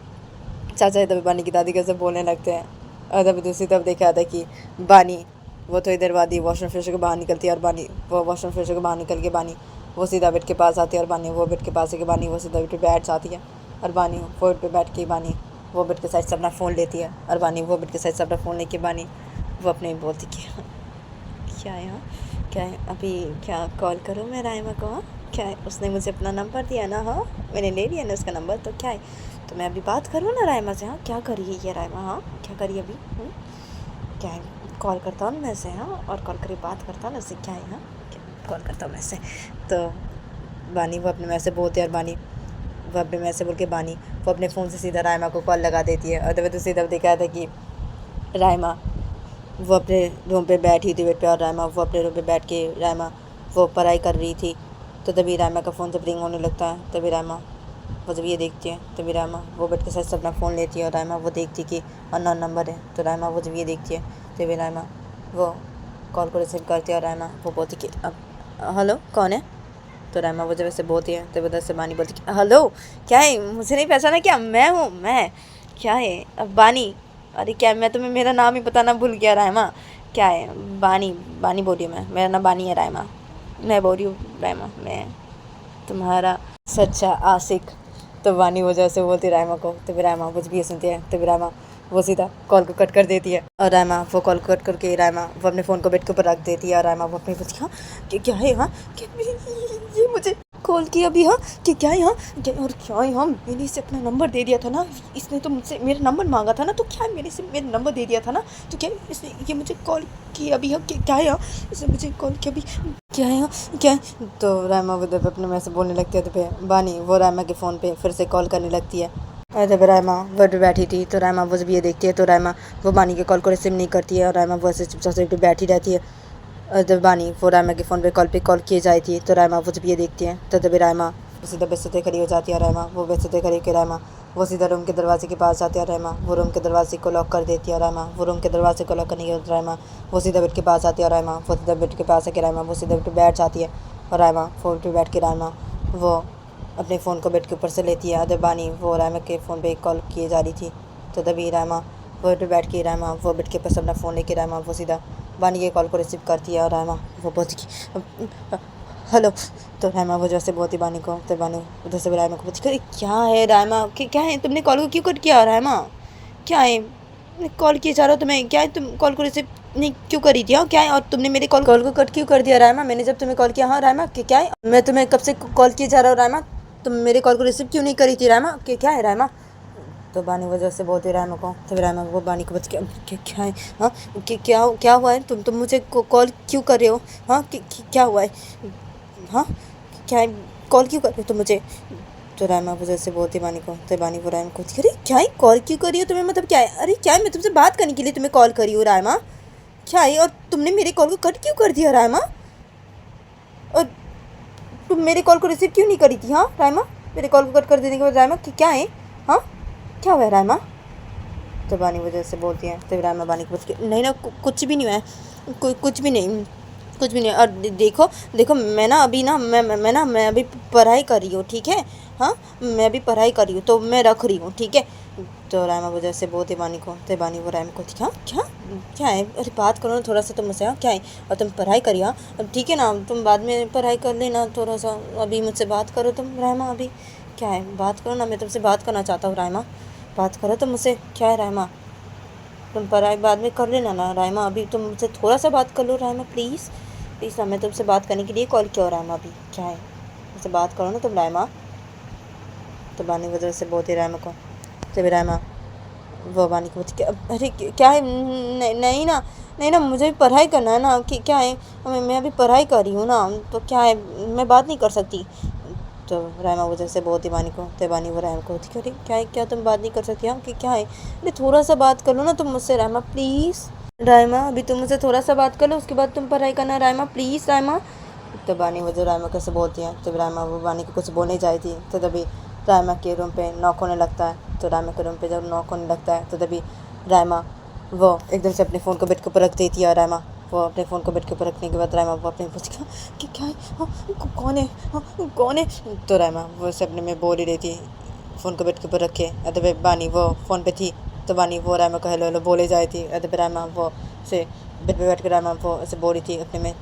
चाचा तभी बानी की दादी कैसे बोलने लगते हैं, और तभी दूसरी तरफ देखा था कि बानी वो थोड़ी देर बाद ही वॉशरूम फ्रेश के बाहर निकलती है, और बानी वो वॉशरूम फ्रेश के बाहर निकल के बानी वो सीधा बेड के पास आती है, और बानी वो बेड के पास है कि बानी वो सीधा बेड पे बैठ जाती है, और बानी वो बेड पे बैठ के बानी वो बेड के साइड से अपना फ़ोन लेती है, और बानी वो बेड के साइड से अपना फ़ोन लेके बानी वो अपने बोलती कि क्या है, हाँ क्या है, अभी क्या कॉल करूँ मैं रायमा को, हाँ क्या है, उसने मुझे अपना नंबर दिया ना, हाँ मैंने ले लिया ना उसका नंबर, तो क्या है, तो मैं अभी बात करूँ ना रायमा से, हाँ क्या करिए ये रायमा, हाँ क्या करिए अभी, क्या है, कॉल करता हूँ मैं से, हाँ और कॉल करके बात करता हूँ ना उससे, क्या है, हाँ कॉल करता हूँ मैं से। तो बानी वो अपने में से बोलते हैं, और बानी वो अपने में से बोल के बानी वो अपने फ़ोन से सीधा रायमा को कॉल लगा देती है, और तभी दूसरी तरफ देखा था कि रायमा वो अपने रूम पे बैठी थी बेड पे, और रायमा वो अपने रूम पे बैठ के रायमा वो पढ़ाई कर रही थी, तो तभी रायमा का फ़ोन जब रिंग होने लगता है, तभी रायमा वो जब ये देखती है, तभी रायमा वो बेड के साथ अपना फ़ोन लेती है, और रायमा वो देखती कि अननोन नंबर है, तो रायमा वो जब ये देखती है तभी रायमा वो कॉल को रिसीव करती है, और रायमा वो बोलती कि अब हेलो कौन है, तो रायमा वो जब ऐसे बोलती है तो उधर से बानी बोलती कि हेलो क्या है, मुझे नहीं पहचाना क्या, मैं हूँ मैं, क्या है अब बानी, अरे क्या मैं तुम्हें मेरा नाम ही बताना भूल गया रायमा, क्या है बानी बोली, मैं मेरा नाम बानी है रायमा, मैं बोल रही हूँ रायमा मैं तुम्हारा सच्चा आशिक। तो बानी वो जैसे बोलती रायमा को, तो रायमा कुछ भी सुनती है, तो रायमा वो सीधा कॉल को कट कर देती है, और रायमा वो कॉल को कट करके रायमा वो अपने फ़ोन को बेड के ऊपर रख देती है, और रायमा वो अपनी पूछती हाँ क्या है, हाँ ये मुझे कॉल किया अभी, हाँ क्या है, हाँ क्या और क्या है, हाँ मैंने इसे अपना नंबर दे दिया था ना, इसने तो मुझसे मेरा नंबर मांगा था ना, तो क्या मैंने इसे मेरा नंबर दे दिया था ना, तो क्या इसने ये मुझे कॉल किया अभी, हाँ क्या है, हाँ इसने मुझे कॉल किया अभी, क्या है, हाँ क्या है। तो रायमा वो जब अपने में से बोलने लगती है, तो फिर बानी वो रायमा के फ़ोन पे फिर से कॉल करने लगती है, और जब रायमा बेड पे बैठी थी तो रायमा वो जब ये देखती है तो रायमा वो बानी के कॉल को रिसीव नहीं करती है, और रायमा वो ऐसे चुपचाप से पे बैठी रहती है, और जब बानी वो रायमा के फ़ोन पे कॉल किए जाती थी तो रायमा वो जब ये देखती है तो तभी रायमा वो सीधा बेसते खड़ी हो जाती है, रायमा वो बेसते खड़ी के रायमा वो सीधा रूम के दरवाजे के पास जाती है, रायमा वो रूम के दरवाजे को लॉक कर देती है, रायमा वो रूम के दरवाजे को लॉक करने के बाद रायमा वो सीधा बेड के पास आती है, रायमा वो सीधा बेड के पास आके रायमा वो सीधा बेड पर बैठ जाती है, और रायमा फ़ोन पर बैठ के रायमा वो अपने फ़ोन को बेड के ऊपर से लेती है, अदर बानी वो रायमा के फ़ोन पे कॉल किए जा रही थी, तो तभी रायमा वो बेड पे बैठ के रायमा वो बेड के ऊपर अपना फ़ोन लेके रायमा वो सीधा बानी के कॉल को रिसीव करती है, और रायमा वो बोलती कि हेलो। तो रायमा वो जैसे बोलती बानी को, तो बानी उधर से रायमा को बोलती अरे क्या है रायमा, क्या है, तुमने कॉल को क्यों कट किया रायमा, क्या है कॉल किए जा रहा हो तुम्हें, क्या है तुम कॉल को रिसीव नहीं क्यों करी थी, हाँ क्या है, और तुमने मेरे कॉल को कट क्यों कर दिया रायमा, मैंने जब तुम्हें कॉल किया, हाँ रायमा क्या है, मैं तुम्हें कब से कॉल किए जा रहा हूँ रायमा, तुम मेरे कॉल को रिसीव क्यों नहीं करी थी रायमा, क्या है रायमा। तो बानी वजह से बोलती रायमा को, तब रायमा वो बानी को बच क्या है, हाँ क्या हुआ है, तुम मुझे कॉल क्यों कर रहे हो, हाँ क्या हुआ है, हाँ क्या है, कॉल क्यों कर रहे हो तुम मुझे। तो रायमा वजह से बोलती बानी को, तो बानी वो रायमा को अरे क्या है, कॉल क्यों करी हो तुम्हें, मतलब क्या है, अरे क्या है, मैं तुमसे बात करने के लिए तुम्हें कॉल करी हूँ रायमा, क्या है, और तुमने मेरे कॉल को कट क्यों कर दिया रायमा, और तुम मेरे कॉल को रिसीव क्यों नहीं करी थी, हाँ रायमा मेरे कॉल को कट कर देने के बाद रायमा क्या है, हाँ क्या हुआ है रायमा। तो बानी वजह से बोलती है, तो रायमा बानी को बोलती नहीं ना कुछ भी नहीं हुआ है, कुछ भी नहीं, और देखो मैं ना अभी ना मैं अभी पढ़ाई कर रही हूँ, ठीक है, हाँ मैं अभी पढ़ाई कर रही हूँ, तो मैं रख रही हूँ, ठीक है। तो रायमा वजह से बोलती बानी को, तो बानी वो रायमा को क्या है, अरे बात करो ना थोड़ा सा तुम मुझसे, हाँ क्या है, और तुम पढ़ाई करिए, हाँ अब ठीक है ना, तुम बाद में पढ़ाई कर लेना, थोड़ा सा अभी मुझसे बात करो तुम रायमा, अभी क्या है बात करो ना, मैं तुमसे बात करना चाहता हूँ रायमा, बात करो तुम मुझसे, क्या है रायमा, तुम पढ़ाई बाद में कर लेना ना रायमा, अभी तुम मुझसे थोड़ा सा बात कर लो रायमा प्लीज़ ना, मैं तुमसे बात करने के लिए कॉल किया रायमा, अभी क्या है मुझसे बात करो ना तुम रायमा। तो बानी वजह से बोलती रायमा को, तभी रायमा वो बानी को बोलती अरे क्या है, नहीं ना मुझे भी पढ़ाई करना है ना, कि क्या है, मैं अभी पढ़ाई कर रही हूँ ना, तो क्या है मैं बात नहीं कर सकती। तो रायमा वजह से बहुत बानी को, तो बानी वो रायमा को बोलती अरे क्या है, क्या तुम बात नहीं कर सकती? हाँ कि क्या है, अरे थोड़ा सा बात कर लो ना तुम मुझसे रायमा प्लीज़। रायमा अभी तुम मुझसे थोड़ा सा बात कर लो, उसके बाद तुम पढ़ाई करना रायमा प्लीज़ रायमा। तो बानी वजह रायमा कैसे बोलती है, तो रायमा वो बानी को कुछ बोलने जाती थी, तो तभी रायमा के रूम पे नॉक होने लगता है। तो रायमा के रूम पे जब नॉक होने लगता है तो तभी रायमा वो एकदम से अपने फ़ोन को बेड के ऊपर रख देती है। और रायमा वो अपने फ़ोन को बेड के ऊपर रखने के बाद रायमा वो अपने पूछती कि क्या है, हाँ, कौन है, हाँ, कौन है? तो रायमा वो से अपने में बोल ही रही थी, फ़ोन को बेड के ऊपर रखे। अरे बानी वो फ़ोन पे थी, तो बानी वो रायमा को हेलो हेलो बोले जाए थी। अरे रायमा वो से बेड पे बैठ कर रायमा वो ऐसे बोल रही थी अपने में।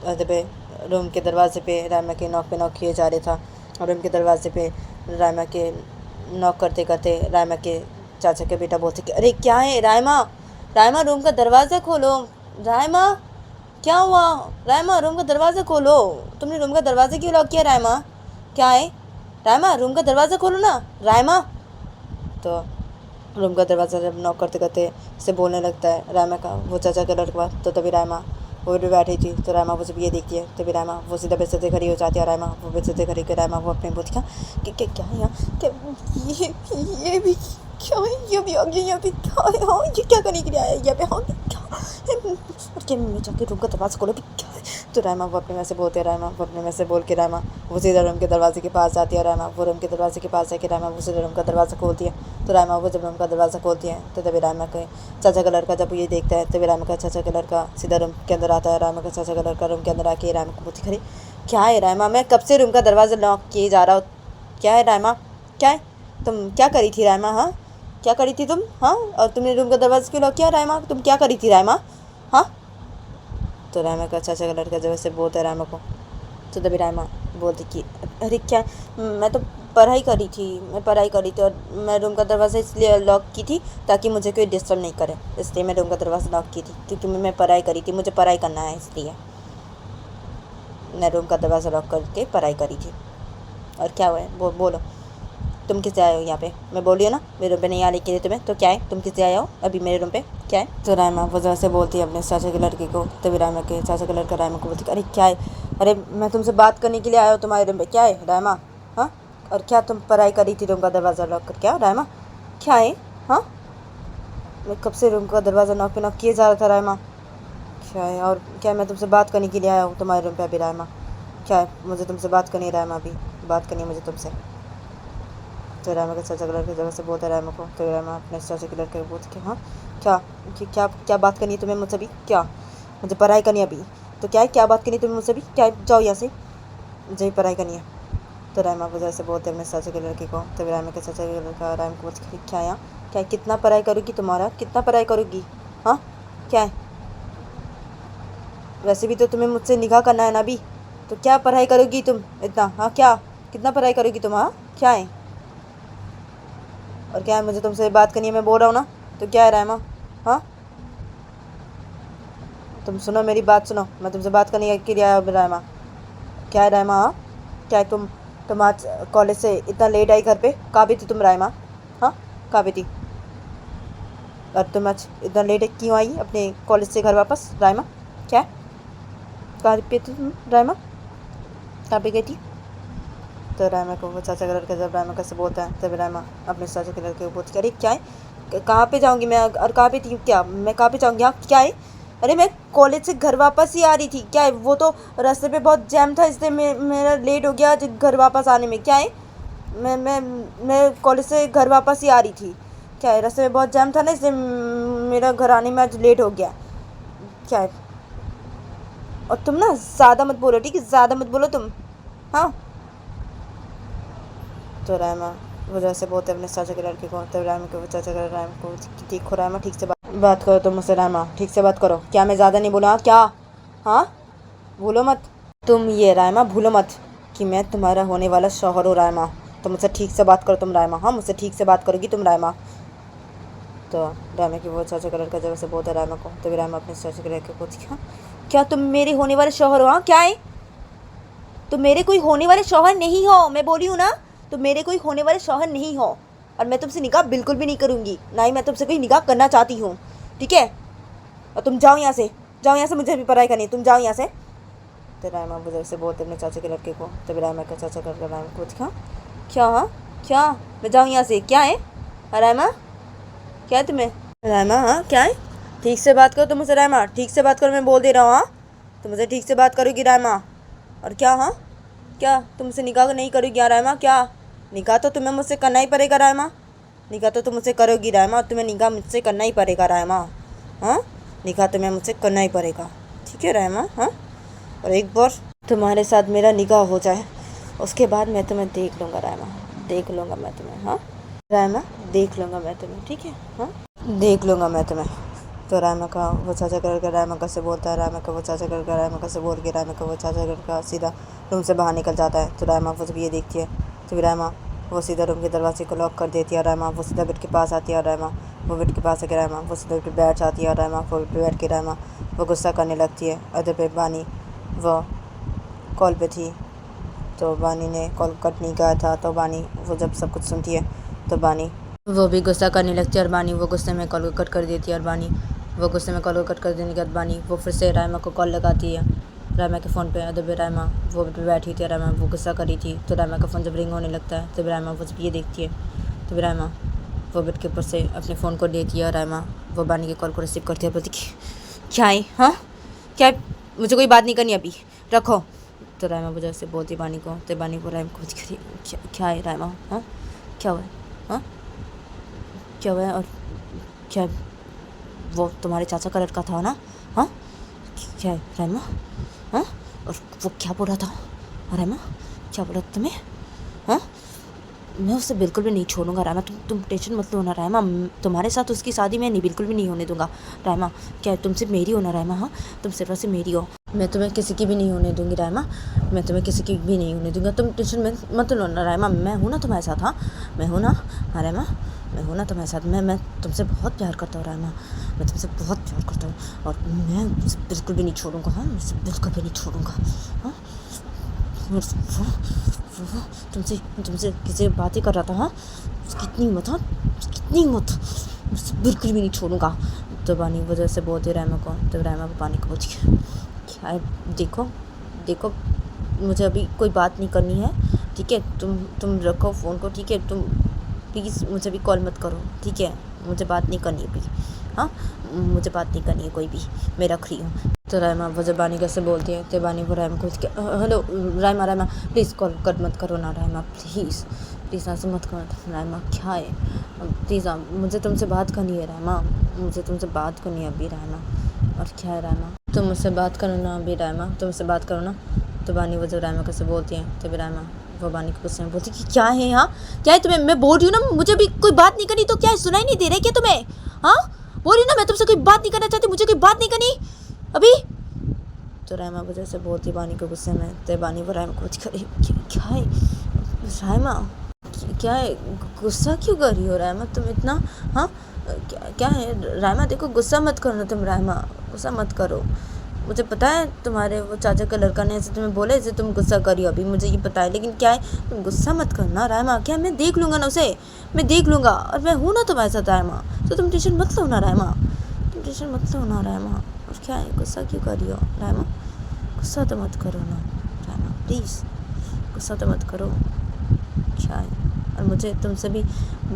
अरे रूम के दरवाजे पे रायमा के नॉक पे नॉक किए जा रहे था, और रूम के दरवाजे पे रायमा के नॉक करते करते रायमा के चाचा के बेटा बोलते कि अरे क्या है रायमा, रायमा रूम का दरवाज़ा खोलो, रायमा क्या हुआ, रायमा रूम का दरवाज़ा खोलो, तुमने रूम का दरवाज़ा क्यों लॉक किया रायमा, क्या है रायमा रूम का दरवाज़ा खोलो ना रायमा। तो रूम का दरवाज़ा जब नॉक करते करते से बोलने लगता है रायमा का वो चाचा का लड़का। तो तभी रायमा वो भी बैठी थी, तो रायमा वो जब ये देखती है तभी रायमा वो सीधा बेड से खड़ी हो जाती है। रायमा वो बेड से खड़ी कर रायमा वो अपने बोलती कि क्या है यहाँ, क्या ये भी क्या है, ये भी आ गया यहाँ पे, क्या है, हाँ ये क्या करने के लिए आया यहाँ पे, हाँ क्या है? और क्या मैं जाके रूम का दरवाज़ा खोलो, क्या है? तो रायमा वो अपने में से बोलते हैं, रायमा वो अपने में से बोल के रायमा वो सीधा रूम के दरवाजे के पास जाती है। रायमा वो रूम के दरवाजे के पास जाके रायमा वो सीधा रूम का दरवाज़ा खोलती है। तो रायमा वो जब रूम का दरवाज़ा खोलती है तो तभी रायमा के चाचा का लड़का जब ये देखता है तभी रायमा का चाचा का लड़का सीधा रूम के अंदर आता है। रायमा का चाचा का लड़का रूम के अंदर आके रायमा को पूछती खड़ी क्या है रायमा, मैं कब से रूम का दरवाज़ा लॉक किए जा रहा हूँ, क्या है रायमा, क्या है, तुम क्या करी थी रायमा, हाँ क्या करी थी तुम, हाँ और तुमने रूम का दरवाज़ा क्यों लॉक किया रायमा, तुम क्या करी थी रायमा, हाँ। तो रायमा का चाचा का लड़का जब से बोलता है रायमा को, तो तभी रायमा बोलती कि अरे क्या, मैं तो पढ़ाई करी थी, मैं पढ़ाई करी थी और मैं रूम का दरवाज़ा इसलिए लॉक की थी ताकि मुझे कोई डिस्टर्ब नहीं करे, इसलिए मैं रूम का दरवाज़ा लॉक की थी, क्योंकि मैं पढ़ाई करी थी, मुझे पढ़ाई करना है इसलिए मैं रूम का दरवाज़ा लॉक करके पढ़ाई करी थी। और क्या हुआ है बोलो, तुम किससे आए हो यहाँ पे, मैं बोली हो ना मेरे रूम पे नहीं आने के लिए तुम्हें, तो क्या है तुम किससे आए हो अभी मेरे रूम पे, क्या है। तो रायमा वजह से बोलती है अपने चाचा के लड़के को, तभी रायमा के चाचा का लड़का रायमा को बोलती अरे क्या है, अरे मैं तुमसे बात करने के लिए आया हूँ तुम्हारे रूम पे, क्या है रायमा, हाँ और क्या तुम पढ़ाई करी थी रूम का दरवाज़ा लॉक कर, क्या रायमा क्या है, हाँ मैं कब से रूम का दरवाज़ा नॉक पे नॉक किए जा रहा था रायमा, क्या है, और क्या मैं तुमसे बात करने के लिए आया हूँ तुम्हारे रूम पे अभी रायमा, क्या है मुझे तुमसे बात करनी है रायमा, अभी बात करनी है मुझे तुमसे। तो रायमा के चाचा के लड़के जगह से बोलता है रायमा को, तो रायमा अपने चाचा के लड़के को बोलती कि हाँ क्या क्या क्या बात करनी है तुम्हें मुझसे भी, क्या मुझे पढ़ाई करनी है अभी, तो क्या है क्या बात करनी है तुम्हें मुझसे भी, क्या है जाओ यहाँ से, मुझे भी पढ़ाई करनी है। तो रायमा को जैसे बोलते हैं अपने चाचा के लड़के को, तो रायमा के चाचा के लड़का रायमा को बोलते क्या यहाँ, क्या कितना पढ़ाई करोगी तुम्हारा, कितना पढ़ाई करोगी, हाँ क्या है, वैसे भी तो तुम्हें मुझसे निकाह करना है ना अभी, तो क्या पढ़ाई करोगी तुम इतना, हाँ क्या कितना पढ़ाई करोगी तुम, हाँ क्या है, और क्या है मुझे तुमसे बात करनी है मैं बोल रहा हूँ ना, तो क्या है रायमा, हाँ तुम सुनो मेरी बात सुनो, मैं तुमसे बात करने के लिए आया हूँ रायमा, क्या है रायमा, हाँ क्या है तुम आज कॉलेज से इतना लेट आई घर पे, कहाँ पे थी तुम रायमा, हाँ कहाँ पे थी, और तुम आज इतना लेट क्यों आई अपने कॉलेज से घर वापस रायमा, क्या है कहाँ पे थी तुम रायमा, कहाँ पे गई थी। तो रायमा को वो चाचा का लड़का जब रायमा कैसे बोलता है तभी रायमा अपने चाचा के लड़के को बोलती अरे क्या है कहाँ पे जाऊँगी मैं, और कहाँ पे थी, क्या मैं कहाँ पे जाऊँगी, हाँ क्या है, अरे मैं कॉलेज से घर वापस ही आ रही थी, क्या है वो तो रास्ते पे बहुत जैम था इसलिए मेरा लेट हो गया आज घर वापस आने में, क्या है मैं कॉलेज से घर वापस ही आ रही थी, क्या है रास्ते में बहुत जैम था ना इसलिए मेरा घर आने में आज लेट हो गया, क्या है, और तुम ना ज़्यादा मत बोलो ठीक है, ज़्यादा मत बोलो तुम, हाँ। तो रायमा वो जैसे बोलते अपने चाचा के लड़के को, तब रायमा के वो चाचा के रायमा को ठीक हो रायमा ठीक से बात करो तुम मुझसे रायमा, ठीक से बात करो, क्या मैं ज़्यादा नहीं बोला क्या, हाँ भूलो मत तुम ये रायमा, भूलो मत कि मैं तुम्हारा होने वाला शौहर हूँ रायमा, तो मुझसे ठीक से बात करो तुम रायमा, हाँ मुझसे ठीक से बात करोगी तुम रायमा। तो रायमा की वो चाचा का लड़का जगह से बोलता है रायमा को, तभी रायमा अपने चाचा के लड़के को हाँ क्या तुम मेरे होने वाले शौहर हो, हाँ क्या है तुम मेरे कोई होने वाले शौहर नहीं हो, मैं बोली हूँ ना तुम मेरे कोई होने वाले शौहर नहीं हो, और मैं तुमसे निकाह बिल्कुल भी नहीं करूँगी, ना ही मैं तुमसे कोई निकाह करना चाहती हूँ, ठीक है। और तुम जाओ यहाँ से, जाओ यहाँ से, मुझे भी पढ़ाई करनी है, तुम जाओ यहाँ से। तो रायमा बुजुर्ग से बोलते अपने चाचा के लड़के को। तभी रायमा का चाचा कर रायमा को दिखा, क्या हाँ क्या, मैं जाऊँ यहाँ से, क्या है रायमा, क्या है तुम्हें रायमा, हाँ क्या है, ठीक से बात करो तुम मुझसे रायमा, ठीक से बात करो, मैं बोल दे रहा हूँ। हाँ तुम मुझे ठीक से बात करोगी रायमा, और क्या हाँ क्या तुमसे निकाह नहीं करोगी यार रायमा, क्या निकाह तो तुम्हें मुझसे करना ही पड़ेगा रायमा, निकाह तो तुम मुझसे करोगी रायमा, और तुम्हें निकाह मुझसे करना ही पड़ेगा रायमा। हाँ निकाह तुम्हें मुझसे करना ही पड़ेगा, ठीक है रायमा। हाँ और एक बार तुम्हारे साथ मेरा निकाह हो जाए उसके बाद मैं तुम्हें देख लूँगा रायमा, देख लूँगा मैं तुम्हें। हाँ रायमा देख लूँगा मैं तुम्हें, ठीक है, हाँ देख लूँगा मैं तुम्हें। तो रायमा का वो चाचा करके रायमा का से बोलता है, रायमा का वो चाचा करके रायमा का से बोल के रायमा का वो चाचा करके सीधा रूम से बाहर निकल जाता है। तो रायमा वो जब ये देखती है तो रायमा वो सीधा रूम के दरवाजे को लॉक कर देती है। रायमा वो सीधा बेड के पास आती है, रायमा वो बेड के पास आके रायमा वो सीधा बेड पर बैठ जाती है। रायमा वो बेड पर बैठ के रायमा वो गुस्सा करने लगती है। अदर पे बानी वो कॉल पे थी, तो बानी ने कॉल कट नहीं किया था, तो बानी वो जब सब कुछ सुनती है तो बानी वो भी गुस्सा करने लगती है, और बानी वो गुस्से में कॉल को कट कर देती है। और बानी वो गुस्से में कॉल को कट कर देने के बाद बानी वो फिर से रायमा को कॉल लगाती है, रायमा के फ़ोन पे। अदर पे रायमा वो बेड पे बैठी थी, रायमा वो गुस्सा करी थी। तो रायमा का फ़ोन जब रिंग होने लगता है तब रायमा वो जब ये देखती है तो रायमा वो बेड के ऊपर से अपने फ़ोन को देती है, और रायमा वो बानी की कॉल को रिसीव करती है, बोलती क्या है, हाँ क्या है, मुझे कोई बात नहीं करनी अभी, रखो। तो रायमा वजह से बोलती बानी को, तो बानी को रायमा को क्या है रायमा, हाँ क्या हुआ है, हाँ क्या हुआ है, और क्या वो तुम्हारे चाचा का लड़का था ना, हाँ क्या है रायमा, हाँ और वो क्या बोला था रायमा, क्या बोला तुम्हें, हाँ मैं उससे बिल्कुल भी नहीं छोड़ूंगा रायमा, तुम टेंशन मत लो ना रायमा, तुम्हारे साथ उसकी शादी मैं नहीं बिल्कुल भी नहीं होने दूंगा रायमा। क्या तुम सिर्फ मेरी हो ना रायमा, हाँ तुम सिर्फ और सिर्फ मेरी हो, मैं तुम्हें किसी की भी नहीं होने दूंगी रायमा, मैं तुम्हें किसी की भी नहीं होने दूंगा, तुम टेंशन मत लो ना रायमा, मैं हूँ ना तुम्हारे साथ, हाँ मैं हूँ ना, हाँ रायमा मैं हूँ ना तुम्हारे साथ, मैं तुमसे बहुत प्यार करता हूँ रायमा, मैं तुमसे बहुत प्यार करता हूँ, और मैं बिल्कुल भी नहीं छोड़ूंगा, हाँ मुझसे बिल्कुल भी नहीं छोड़ूंगा। हाँ तुमसे तुमसे किसी बातें कर रहा था, हाँ कितनी हिम्मत, हाँ कितनी हिम्मत, मुझसे बिल्कुल भी नहीं छोड़ूंगा। तो बानी वजह से बोलती रायमा को, तो रायमा को पानी को बोलती क्या है, देखो देखो मुझे अभी कोई बात नहीं करनी है, ठीक है, तुम रखो फ़ोन को, ठीक है, तुम प्लीज़ मुझे भी कॉल मत करो, ठीक है, मुझे बात नहीं करनी अभी, हाँ मुझे बात नहीं करनी है कोई भी, मैं रख रही हूँ। तो रायमा वो जब बानी कैसे बोलती है तो बानी को रायमा को hello Raima, Raima please call cut मत करो ना रायमा, प्लीज़ प्लीज़ ऐसे मत करो रायमा, क्या है प्लीज़ मुझे तुमसे बात करनी है रायमा, मुझे तुमसे बात करनी है अभी रायमा, और क्या है रायमा तुम मुझसे बात करो ना अभी रायमा, तुमसे बात करो ना। तो बानी वो जब रायमा कैसे बोलती है तभी रायमा वो बानी को गुस्से में बोलती कि क्या है, हाँ क्या है तुम्हें, मैं बोल रही हूँ ना मुझे अभी कोई बात नहीं करनी, तो क्या है सुनाई नहीं दे रहा है क्या तुम्हें, हाँ बोल रही ना मैं तुमसे कोई बात नहीं करना चाहती, मुझे कोई बात नहीं करनी अभी। तो रायमा वजह से बोलती बानी को गुस्से में, तो बानी वो रायमा को क्या है रायमा, क्या है गुस्सा क्यों कर रही हो रायमा तुम इतना, हाँ क्या है रायमा, देखो गुस्सा मत करो तुम रायमा, गुस्सा मत करो, मुझे पता है तुम्हारे वो चाचा का लड़का ने ऐसे तुम्हें बोला, ऐसे तुम गुस्सा करियो अभी, मुझे ये पता है, लेकिन क्या है तुम गुस्सा मत करना रायमा, क्या मैं देख लूँगा ना उसे, मैं देख लूँगा, और मैं हूँ ना तुम्हारे साथ रायमा, तो तुम टेंशन मत लो ना रायमा, तुम टेंशन मत लो ना रायमा। और क्या है गुस्सा क्यों कर रही हो रायमा, गुस्सा तो मत करो ना रायमा, प्लीज़ गुस्सा तो मत करो, क्या है, और मुझे तुमसे भी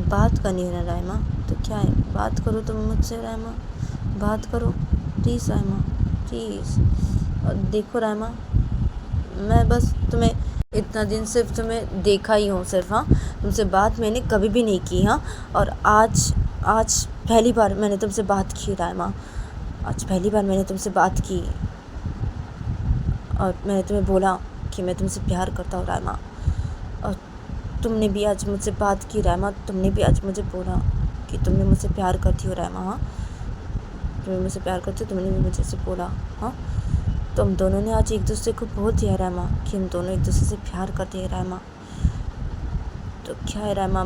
बात करनी है ना रायमा, तो क्या है बात करो तुम मुझसे रायमा, बात करो प्लीज़ रायमा प्लीज़। और देखो रायमा मैं बस तुम्हें इतना दिन सिर्फ तुम्हें देखा ही हूँ सिर्फ, हाँ तुमसे बात मैंने कभी भी नहीं की, हाँ और आज पहली बार मैंने तुमसे बात की रायमा, आज पहली बार मैंने तुमसे बात की, और मैंने तुम्हें बोला कि मैं तुमसे प्यार करता हूँ रायमा, और तुमने भी आज मुझसे बात की रायमा, तुमने भी आज मुझे बोला कि तुमने मुझसे प्यार करती हो रायमा, हाँ तुम्हें मुझसे प्यार करती हो, तुमने भी मुझे से बोला, हाँ तो हम दोनों ने आज एक दूसरे को बोल दिया रायमा कि हम दोनों एक दूसरे से प्यार करते हैं रायमा। तो क्या है रायमा,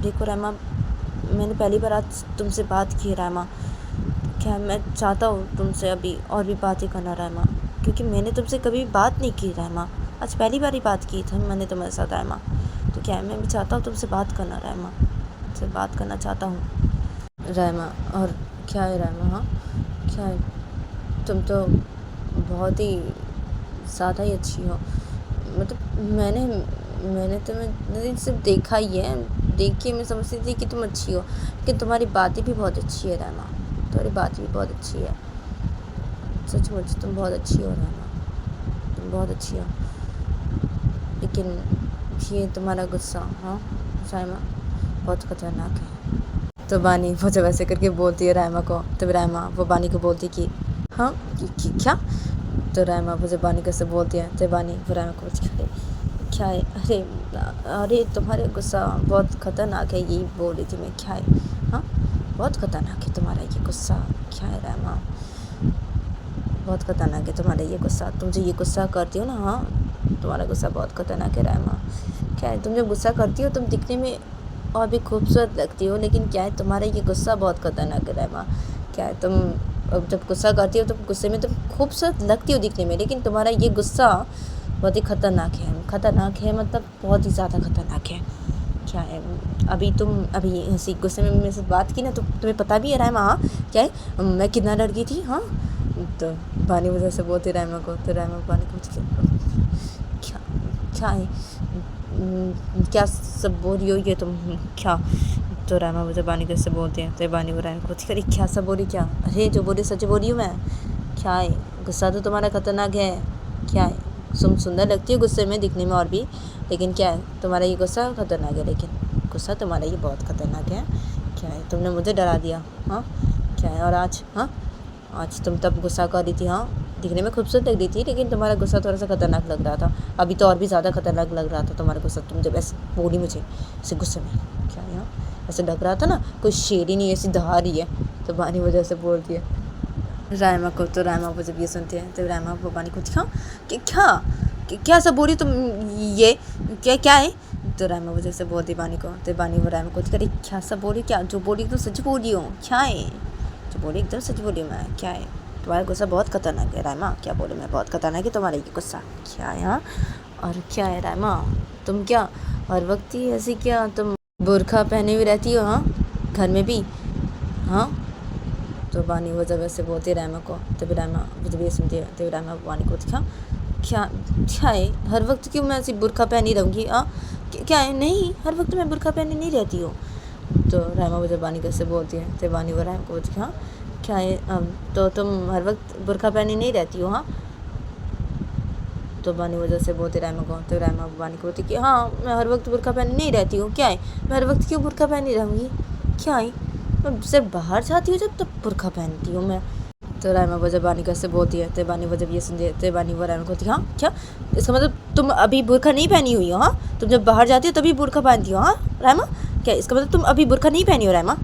देखो रायमा मैंने पहली बार आज तुमसे बात की है रायमा, क्या मैं चाहता हूँ तुमसे अभी और भी बातें करना रायमा, क्योंकि मैंने तुमसे कभी बात नहीं की रायमा, आज पहली बार ही बात की थी मैंने तुम्हारे साथ रायमा, तो क्या है मैं भी चाहता हूँ तुमसे बात करना रायमा, से बात करना चाहता हूँ। रायमा, और क्या है रायमा? हाँ क्या है? तुम तो बहुत ही ज़्यादा ही अच्छी हो। मतलब मैंने तुम्हें सिर्फ देखा ही है, देख के मैं समझती थी कि तुम अच्छी हो, लेकिन तुम्हारी बातें भी बहुत अच्छी है रायमा, तुम्हारी बात भी बहुत अच्छी है। सचमुच तुम बहुत अच्छी हो रायमा, तुम बहुत अच्छी हो। लेकिन ये तुम्हारा गुस्सा, हाँ रायमा, बहुत खतरनाक है। तो बानी वो जब ऐसे करके बोलती है रायमा को, तब रायमा वो बानी को बोलती कि हाँ क्या? तो रायमा वो जब बानी को ऐसे बोलती है, तो बानी वो रायमा को बोलती, क्या है? अरे तुम्हारे गुस्सा बहुत खतरनाक है, यही बोल रही थी मैं। क्या है? हाँ बहुत खतरनाक है तुम्हारा ये गुस्सा। क्या है रायमा? बहुत खतरनाक है तुम्हारा ये गुस्सा। तुम जो ये गुस्सा करती हो ना, हाँ तुम्हारा गुस्सा बहुत खतरनाक है रायमा। क्या है? तुम जब गुस्सा करती हो तुम दिखने में और भी खूबसूरत लगती हो, लेकिन क्या है तुम्हारा ये गुस्सा बहुत खतरनाक है रायमा। क्या है? तुम अब जब गुस्सा करती हो तो गुस्से में तुम खूबसूरत लगती हो दिखने में, लेकिन तुम्हारा ये गुस्सा बहुत ही खतरनाक है, मतलब बहुत ही ज़्यादा खतरनाक है। क्या है? अभी ऐसी गुस्से में मेरे साथ बात की ना, तो तुम्हें पता भी है रायमा, हाँ क्या है मैं कितना डर गई थी। हाँ तो बानी वजह से बोलती रायमा को, तो रायमा बानी को क्या क्या है? क्या सब बोल रही हो ये तुम? क्या? तो रायमा मुझे बानी कैसे बोलते हैं, तो बानी वो रायमा को करी क्या सब बोली? क्या? अरे जो बोली सच बोली हूँ मैं। क्या है? गुस्सा तो तुम्हारा खतरनाक है। क्या है? तुम सुंदर लगती हो गुस्से में दिखने में और भी, लेकिन क्या है तुम्हारा ये गुस्सा खतरनाक है, लेकिन गुस्सा तुम्हारा ये बहुत खतरनाक है। क्या है? तुमने मुझे डरा दिया। हाँ क्या है? और आज, हाँ आज तुम तब गुस्सा कर रही थी, हाँ दिखने में खूबसूरत लग रही थी, लेकिन तुम्हारा गुस्सा थोड़ा सा खतरनाक लग रहा था। अभी तो और भी ज़्यादा खतरनाक लग रहा था तुम्हारा गुस्सा, तुम जब ऐसे बोली मुझे ऐसे गुस्से में। क्या है? हाँ ऐसे लग रहा था ना कोई शेर ही नहीं ऐसी दहा रही है। तो बानी वजह से बोलती है रायमा को। तो रायमा को जब ये सुनते हैं तो रायमा को बानी को क्या सब बोली तुम? ये क्या है? तो रायमा वजह से बोलती बानी को, तो बानी वो रायमा को करे क्या सब बोली? क्या जो बोली एकदम सच बोली हो? क्या है? जो बोली एकदम सच बोली मैं। क्या है? तुम्हारा गुस्सा बहुत खतरनाक है रायमा। क्या बोले मैं? बहुत खतरनाक है तुम्हारा ये गुस्सा। क्या है? हाँ और क्या है रायमा? तुम क्या हर वक्त ही ऐसी, क्या तुम बुर्खा पहने हुई रहती हो? हाँ घर में भी? हाँ तो बानी वो जब ऐसे बोलती है रायमा को, तभी रायमा जब ये सुनती है तभी रायमा बानी को क्या है? हर वक्त क्यों मैं ऐसी बुर्खा पहनी रहूँगी? हाँ क्या है? नहीं हर वक्त मैं बुर्खा पहनी नहीं रहती हूँ। तो रायमा वो जब बानी कैसे बोलती है तो बानी वो रायमा को बोलती हाँ क्या है? तो तुम हर वक्त बुर्खा पहनी नहीं रहती हो? हाँ तो बानी वजह से बोलती रायमा को, तो रायमा बानी को बोलती कि हाँ मैं हर वक्त बुर्खा पहनी नहीं रहती हूँ। क्या है? मैं हर वक्त क्यों बुर्खा पहनी रहूँगी? क्या है? मैं सिर्फ बाहर जाती हूँ जब तब बुर्खा पहनती हूँ मैं। तो रायमा वो जब बानी कैसे बोलती है तो बानी वो जब ये सुनती है तो बानी वो रायमा को बोलती हाँ क्या? इसका मतलब तुम अभी बुर्खा नहीं पहनी हुई हो? हाँ तुम जब बाहर जाती हो तभी बुर्खा पहनती हो? हाँ रायमा क्या? इसका मतलब तुम अभी बुर्खा नहीं पहनी हो रायमा?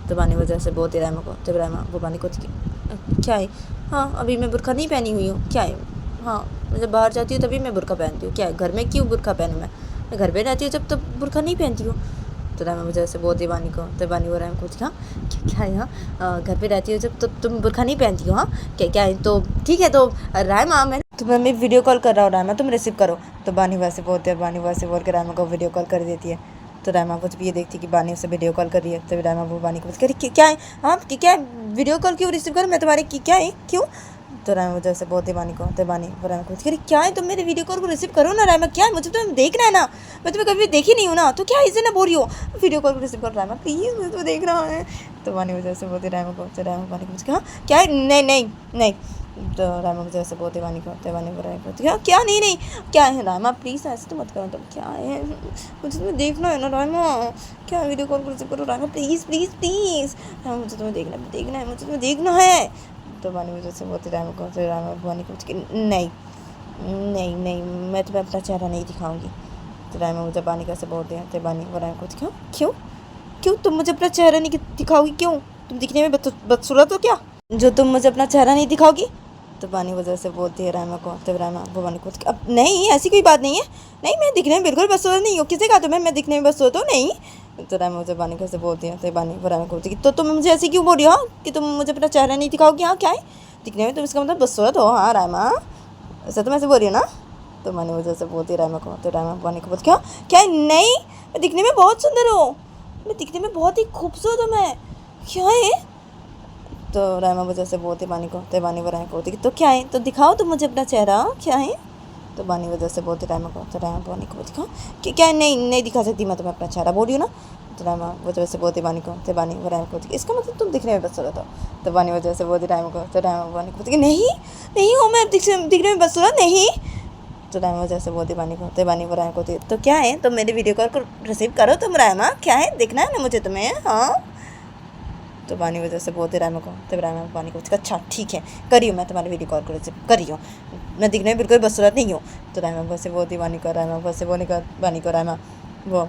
तो बानी वजह से बोलती रायमा को, तो रायमा वो बानी को क्या है? हाँ अभी मैं बुर्खा नहीं पहनी हुई हूँ। क्या है? हाँ मैं जब बाहर जाती हूँ तभी मैं बुर्खा पहनती हूँ। क्या है? घर में क्यों बुर्खा पहनूँ मैं घर पे रहती हूँ जब तब बुर्खा नहीं पहनती हूँ। तो रायमा वजह से बोलती बानी को, तो बानी वो रायमा को हाँ क्या है? हाँ घर पे रहती हो जब तो तुम बुर्खा नहीं पहनती हो? हाँ क्या है? तो ठीक है तो रायमा मैं वीडियो कॉल कर रहा हूँ रायमा तुम रिसीव करो। तो बानी वैसे बोलते हैं, बानी वैसे बोल के रायमा को वीडियो कॉल कर देती है। तो रायमा को जब ये देखती कि बानी उसे वीडियो कॉल कर रही है, तभी रायमा वो बानी को बोलती अरे क्या है? हाँ क्या है? वीडियो कॉल क्यों रिसीव करो मैं तुम्हारे क्या है क्यों? तो रायमा वजह से बोलती बानी को, तो बानी वो रायमा को अरे क्या है? तुम मेरे वीडियो कॉल को रिसीव करो ना रायमा। क्या है? मुझे तुम्हें देखना है ना, मैं तुम्हें कभी देखी नहीं हूँ ना, तो क्या इसे ना बोल रही हो? वीडियो कॉल को रिसीव करो रायमा प्लीज़, मुझे तो देख रहा है। तो बानी वजह से बोलती रायमा को, तो रायमा बानी को हाँ क्या है? नहीं। तो रायमा वजह से बोलती बानी को, तो बानी बोल रहा क्या नहीं क्या है रायमा प्लीज़ ऐसे तो मत करो तुम। क्या है? मुझे तुम्हें देखना है ना रायमा। क्या वीडियो कॉल को रिसीव करो रायमा प्लीज़ रायमा, मुझे तुम्हें देखना है, मुझे तुम्हें देखना है। तो बानी वजह से बोलती रायमा को, तो रायमा बानी को नहीं मैं तुम्हें अपना चेहरा नहीं दिखाऊंगी। तो रायमा मुझे बानी कैसे बोलते हैं, तो बानी वो रायमा को क्यों तुम मुझे अपना चेहरा नहीं दिखाओगी? क्यों? तुम दिखने में बदसूरत हो क्या जो तुम मुझे अपना चेहरा नहीं दिखाओगी? तो बानी वजह से बोलती है रायमा को, तो रायमा वो बानी को अब नहीं ऐसी कोई बात नहीं है, नहीं मैं दिखने में बिल्कुल बदसूरत नहीं हूँ। किसी कहा तुम्हें मैं दिखने में बदसूरत हूँ? नहीं। तो रायमा मुझे बानी कैसे बोलती है, तो बानी वो रायमा को बोलती तो तुम मुझे ऐसी क्यों बोल रही हो कि तुम मुझे अपना चेहरा नहीं दिखाओगी? हाँ क्या है? दिखने में तुम इसका मतलब बदसूरत हो? हाँ रायमा ऐसा तुम ऐसे बोल रही हो ना? तो बानी वजह से बोलती है रायमा को, तो रायमा बानी को बोलती क्या है? नहीं मैं दिखने में बहुत सुंदर हूँ। मैं दिखने में बहुत ही खूबसूरत हूँ मैं, क्या है? तो रायमा वजह से बोलती बानी को, तो बानी वो रायमा को बोलती कि तो क्या है, तो दिखाओ तुम मुझे अपना चेहरा, क्या है? तो बानी वजह से बोलती रायमा को, तो रायमा बानी को दिखाओ कि क्या है, नहीं दिखा सकती मैं तुम्हें अपना चेहरा, बोल रही हूँ ना। तो रायमा वजह से बोलती बानी को, तो बानी वो रायमा को बोलती इसका मतलब तुम दिखने में बदसूरत हो। तो बानी वजह से बोलती रायमा को, तो रायमा बानी को बोलती कि नहीं हो मैं दिखने में बदसूरत नहीं। तो रायमा वजह से बोलती बानी को, तो बानी वो रायमा को तो क्या है, तो मेरी वीडियो कॉल को रिसीव करो तुम रायमा, क्या है, दिखना है ना मुझे तुम्हें, हाँ। तो बानी वजह से बोलते रायमा को, तो रायमा बानी को अच्छा ठीक है करी हूँ मैं तुम्हारी वीडियो कॉल को रिसीव करी हूँ, मैं दिखने में बिल्कुल बदसूरत नहीं हूँ। तो रायमा बस से बोलती बानी को, रायमा बस से बोलने का बानी को, रायमा वो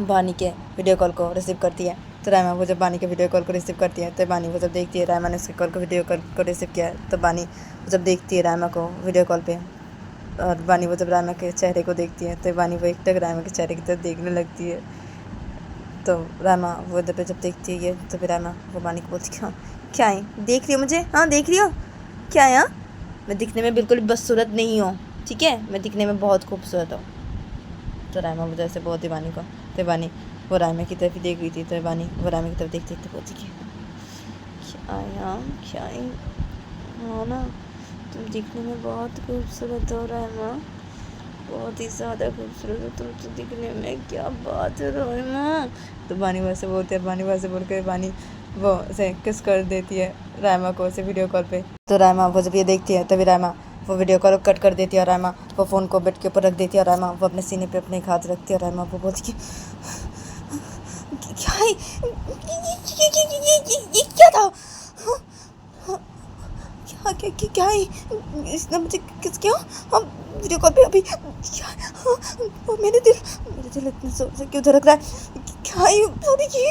बानी के वीडियो कॉल को रिसीव करती है। तो रायमा वो जब बानी के वीडियो कॉल को रिसीव करती है, तो बानी वो जब देखती है रायमा ने उसके कॉल को वीडियो कॉल को रिसीव किया है, तो बानी जब देखती है रायमा को वीडियो कॉल पे, और बानी वो जब रायमा के चेहरे को देखती है, तो बानी वो एकटक रायमा के चेहरे की तरफ देखने लगती है। तो रायमा वो इधर पे जब देखती है ये, तो फिर रायमा वो बानी को बोलती क्या है, देख रही हो मुझे, हाँ देख रही हो, क्या है, मैं दिखने में बिल्कुल बदसूरत नहीं हूँ, ठीक है, मैं दिखने में बहुत खूबसूरत हूँ। तो रायमा वजह से बोलती बानी को, तो बानी वो रायमा की तरफ ही देख रही थी, तो बानी वो रायमा की तरफ देखते देखते बोलती क्या है, हाँ ना, तुम दिखने में बहुत खूबसूरत हो रायमा, बहुत ही ज़्यादा खूबसूरत हो तुम तो दिखने में, क्या बात है रायमा। तो बानी वैसे बोलती है, बानी वैसे बोल कर बानी वो से किस कर देती है रायमा को उसे वीडियो कॉल पे। तो रायमा वो जब ये देखती है तभी रायमा वो वीडियो कॉल कट कर देती है, और रायमा वो फ़ोन को बेड के ऊपर रख देती है, और रायमा वो अपने सीने पे अपने हाथ रखती है, और रायमा वो बोलती क्या है, ये क्या था, क्या है, इसने मुझे किस किया, हम वीडियो कॉल पे अभी क्या, मेरे दिल इतने जोर से क्यों धड़क रहा है, क्या है, ये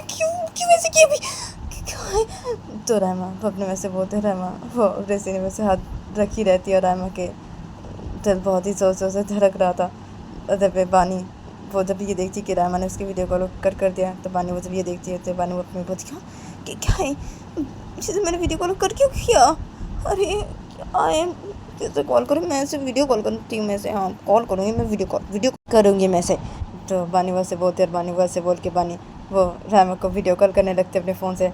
क्यों ऐसे किया अभी, क्या है। तो रायमा वो अपने वैसे बोलते हैं, रायमा वो अपने सीने में से हाथ रखी रहती है, और रायमा के दिल बहुत ही जोर से धड़क रहा था। और जब बानी वो जब ये देखती कि रायमा ने उसकी वीडियो कॉल कट कर दिया, तो बानी वो जब ये देखती है, तो बानी वो अपने बोलती कि क्या है, मैंने वीडियो कॉल कर क्यों किया, अरे क्या है, कैसे कॉल करूँ मैं, ऐसे वीडियो कॉल करती हूँ मैं से, हाँ कॉल करूँगी मैं, वीडियो करूँगी मैं से। तो बानी वैसे बोलते और बानी वैसे बोल के बानी वो रायमा को वीडियो कॉल करने लगते अपने फ़ोन से।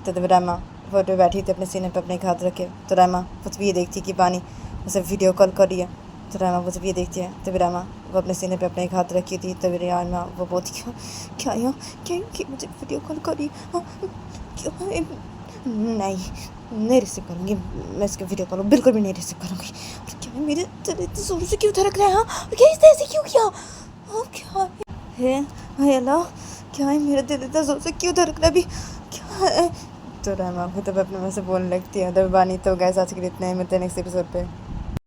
तो तब रायमा वो पे बैठी थी अपने सीने पे अपने हाथ रखे, तो रायमा कुछ भी ये देखती कि बानी उसे वीडियो कॉल कर रही है। तो रायमा वो जब ये देखती है तभी रायमा वो अपने सीने पे अपने हाथ रखी थी, तभी रायमा वो बोलती क्या मुझे वीडियो कॉल करी, क्यों नहीं रिसीव करूँगी मैं इसके वीडियो कॉल, बिल्कुल भी नहीं रिसीव करूँगी। और क्या है, मेरे दिल इतने जोर से क्यों धड़क रहा है, हाँ क्या ऐसे क्यों किया, क्या है अल्लाह, क्या है, मेरा दिल इतना जोर से क्यों धड़क रहा है अभी, क्या है। तो रायमा तब अपने में से बोलने लगती है। तब बानी तो गैस आज के लिए इतने मिलते हैं नेक्स्ट एपिसोड पे।